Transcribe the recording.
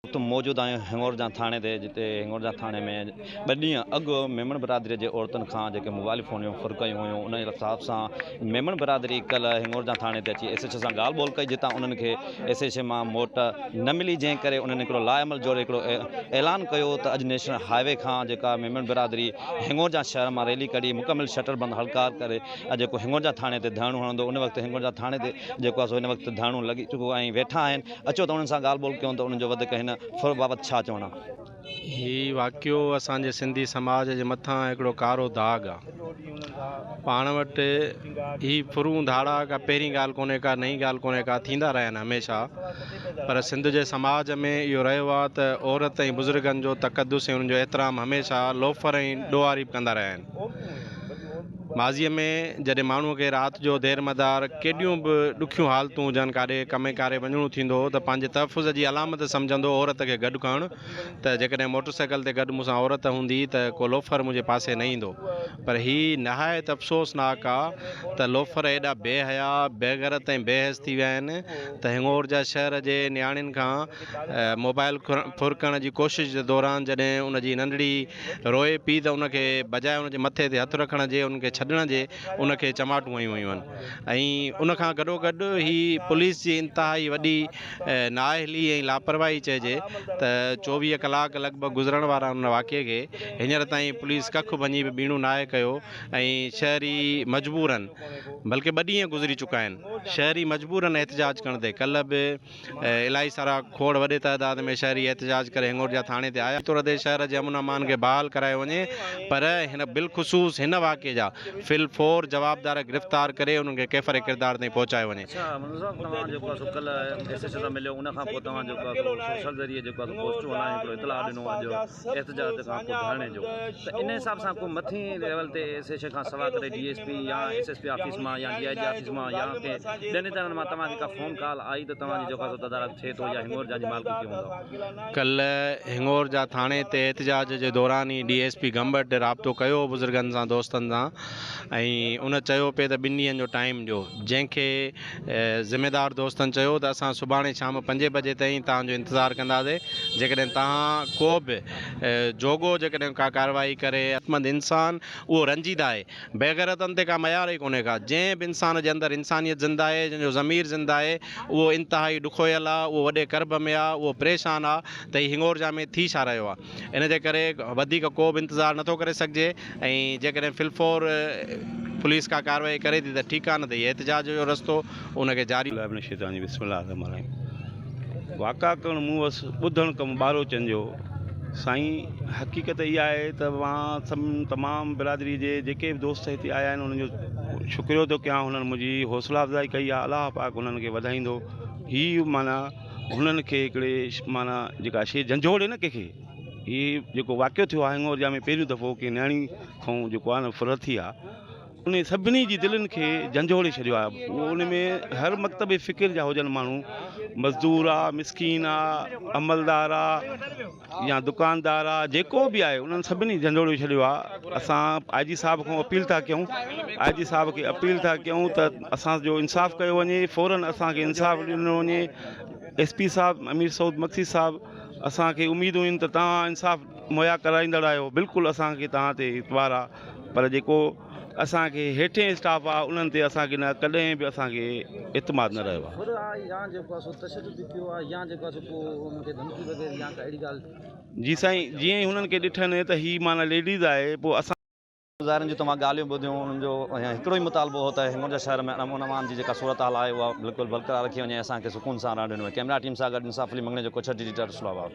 तो मौजूद आहियूं हिंगोरजां थाणे ते जिते हिंगोरजां थाणे में ॿ ॾींहं अॻु मेमण बिरादरी जे औरतुनि खां जेके मोबाइल फ़ोनियूं फुरकायूं हुयूं उन जे हिसाब सां मेमण बिरादरी कल्ह हिंगोरजां थाणे ते अची SHO सां ॻाल्हि ॿोल कई जितां उन्हनि खे SHO मां मोट न मिली जंहिं करे उन्हनि हिकिड़ो लाइमल जोड़े हिकिड़ो ऐलान कयो त अॼु नेशनल हाईवे खां जेका मेमण बिरादरी हिंगोरजां शहर मां रैली कढी मुकमिल शटर बंदि हड़ताल करे जेको हिंगोरजां थाणे ते धरणो हणंदो उन वक़्तु हिंगोरजां थाणे ते जेको आहे सो हिन वक़्तु धरणो लॻी चुको ऐं वेठा आहिनि अचो त उन्हनि सां ॻाल्हि ॿोल कयूं त उन्हनि जो वधीक हिन फुर बाबति छा चवणु आहे। ही वाक़ियो असांजे सिंधी समाज जे मथां हिकिड़ो कारो दाग आहे। पाण वटि ही फुरूं धाड़ा का पहिरीं ॻाल्हि कोन्हे का नई ॻाल्हि कोन्हे का थींदा रहिया आहिनि हमेशह, पर सिंध जे समाज में इहो रहियो आहे त औरत ऐं बुज़ुर्गनि जो तक़दुस ऐं उन्हनि जो एतिराम हमेशह लोफर ऐं ॾोहारी कंदा रहिया आहिनि। माज़ीअ में जॾहिं माण्हूअ खे राति जो देरि मदार केॾियूं बि ॾुखियूं हालतूं हुजनि काॾे कमे कारे वञिणो थींदो त पंहिंजे तहफ़ुज़ जी अलामत सम्झंदो औरत खे गॾु करणु, त जेकॾहिं मोटरसाइकिल ते गॾु मूंसां औरत हूंदी त को लोफर मुंहिंजे पासे न ईंदो। पर हीअ नहायत अफ़सोसनाक आहे त लोफर एॾा बेहया बेग़ैरत ऐं बेहस थी विया आहिनि त हिंगोरजां शहर जे नियाणियुनि खां मोबाइल फुरकण जी कोशिशि जे दौरान जॾहिं उनजी नंढड़ी रोए पई त उनखे बजाए उनजे मथे ते हथु रखण जे उनखे छॾण जे उनखे चमाटूं हयूं वयूं आहिनि। ऐं उनखां गॾोगॾु ही पुलिस जी इंतिहाई वॾी नाअहली ऐं लापरवाही चइजे त 24 कलाक लॻभॻि गुज़रण वारा उन वाक़िए खे हींअर ताईं पुलिस कख वञी बि बीणो नाहे कयो ऐं शहरी मजबूरनि बल्कि 2 ॾींहं गुज़री चुका आहिनि शहरी मजबूरनि एहतजाज करण ते। कल्ह बि इलाही सारा खोड़ वॾे तइदाद में शहरी एहतजाज करे हिंगोरजां थाणे ते आया तौर ते शहर जे अमन अमान खे बहाल करायो वञे, पर हिन बिलख़ुसूस हिन वाक़िए जा फिलफोर जवाबदार गिरफ़्तार करे उन्हनि खे कैफ़रे किरदार ताईं पहुचायो वञे। तव्हां जेको आहे सो कल्ह SHO सां मिलियो उनखां पोइ तव्हां जेको आहे सो सोशल ज़रिए जेको आहे पोस्टूं हलायूं हिकिड़ो इतलाह ॾिनो आहे जो एहतजाज खां पोइ धरणे जो, त इन हिसाब सां को मथीं लेवल ते SHO खां सवाइ करे DSP या SSP ऑफिस मां या DIG ऑफिस मां या कंहिं ॿियनि तरहनि मां तव्हांखे का फ़ोन कॉल आई त तव्हांजी जेको आहे सो तदारक थिए थो या हिंगोरजां जी मालिकी कीअं हूंदो? कल्ह हिंगोरजां थाणे ते एहतजाज जे दौरान ई DSP गंबट राब्तो कयो बुज़ुर्गनि सां दोस्तनि सां ऐं उन चयो पिए त 2 ॾींहंनि जो टाइम ॾियो, जंहिंखे ज़िम्मेदार दोस्तनि चयो त असां सुभाणे शाम 5 बजे ताईं तव्हांजो इंतज़ारु कंदासीं। जेकॾहिं तव्हां को बि जोगो जेकॾहिं का कार्रवाई करे अतमंद इंसान उहो रंजीदा आहे, बेग़ैरतनि ते का मयार ई कोन्हे का। जंहिं बि इंसान जे अंदरि इंसानियत ज़िंदा आहे, जंहिंजो ज़मीर ज़िंदा आहे, उहो इंतिहाई ॾुखोयल आहे, उहो वॾे करब में आहे, उहो परेशान आहे त हीउ हिंगोरजां में थी छा रहियो आहे। इन जे करे वधीक को बि इंतज़ारु नथो करे सघिजे ऐं जेकॾहिं फिलफोर पुलिस का कार्रवाई करे थी त ठीकु आहे, न त एहतजाज जो रस्तो उनखे जारी। वाक़ा करणु मूं वसि ॿुधणु कमु ॿारो चंदियो साईं। हक़ीक़त इहा आहे त मां तमामु बिरादरी जे जेके बि दोस्त हिते आया आहिनि उन्हनि जो शुक्रियो थो कयां। हुननि मुंहिंजी हौसला अफ़ज़ाई कई आहे, अलाह पाक उन्हनि खे वधाईंदो। हीअ माना हुननि खे हिकिड़े माना जेका शइ झंझोड़े न कंहिंखे, हीअ जेको वाक़ियो थियो आहे हिंगोरजां में पहिरियों दफ़ो की नियाणी खां जेको आहे न फुरत थी आहे, उन सभिनी जी दिलनि खे झंझोड़े छॾियो आहे। उहो उन में हर मकतब फ़िक्र जा हुजनि माण्हू, मज़दूर आहे, मिसकीन आहे, अमलदार आहे या दुकानदार आहे, जेको बि आहे उन्हनि सभिनी झंझोड़े छॾियो आहे। असां IG साहब खां अपील था कयूं, IG साहब खे अपील था कयूं त असांजो इंसाफ़ कयो वञे, फ़ौरन असांखे इंसाफ़ ॾिनो वञे। SP साहब अमीर सऊद मक्सी साहब, असांखे उमेदूं आहिनि त तव्हां इंसाफ़ मुहैया कराईंदड़ आहियो। बिल्कुलु असांखे तव्हां ते इतबार आहे, पर जेको असांखे हेठें स्टाफ आहे उन्हनि ते असांखे न कॾहिं बि असांखे इतमाद न रहियो आहे। जी साईं, जीअं ई हुननि खे ॾिठनि त हीअ माना लेडीज़ आहे, पोइ असां गुज़ारनि जी तमामु ॻाल्हियूं ॿुधियूं, उन्हनि जो हिकिड़ो ई मुतालबो हो त हिंगोरजां शहर में अमन अमान जी जेका सूरत हाल आहे उहा बिल्कुलु बरक़रार रखी वञे, असांखे सुकून सां रहणु ॾिनो वञे। कैमरा टीम सां गॾु इंसाफ़ अली मंगने जो कोछर डिजिटल इस्लामाबाद।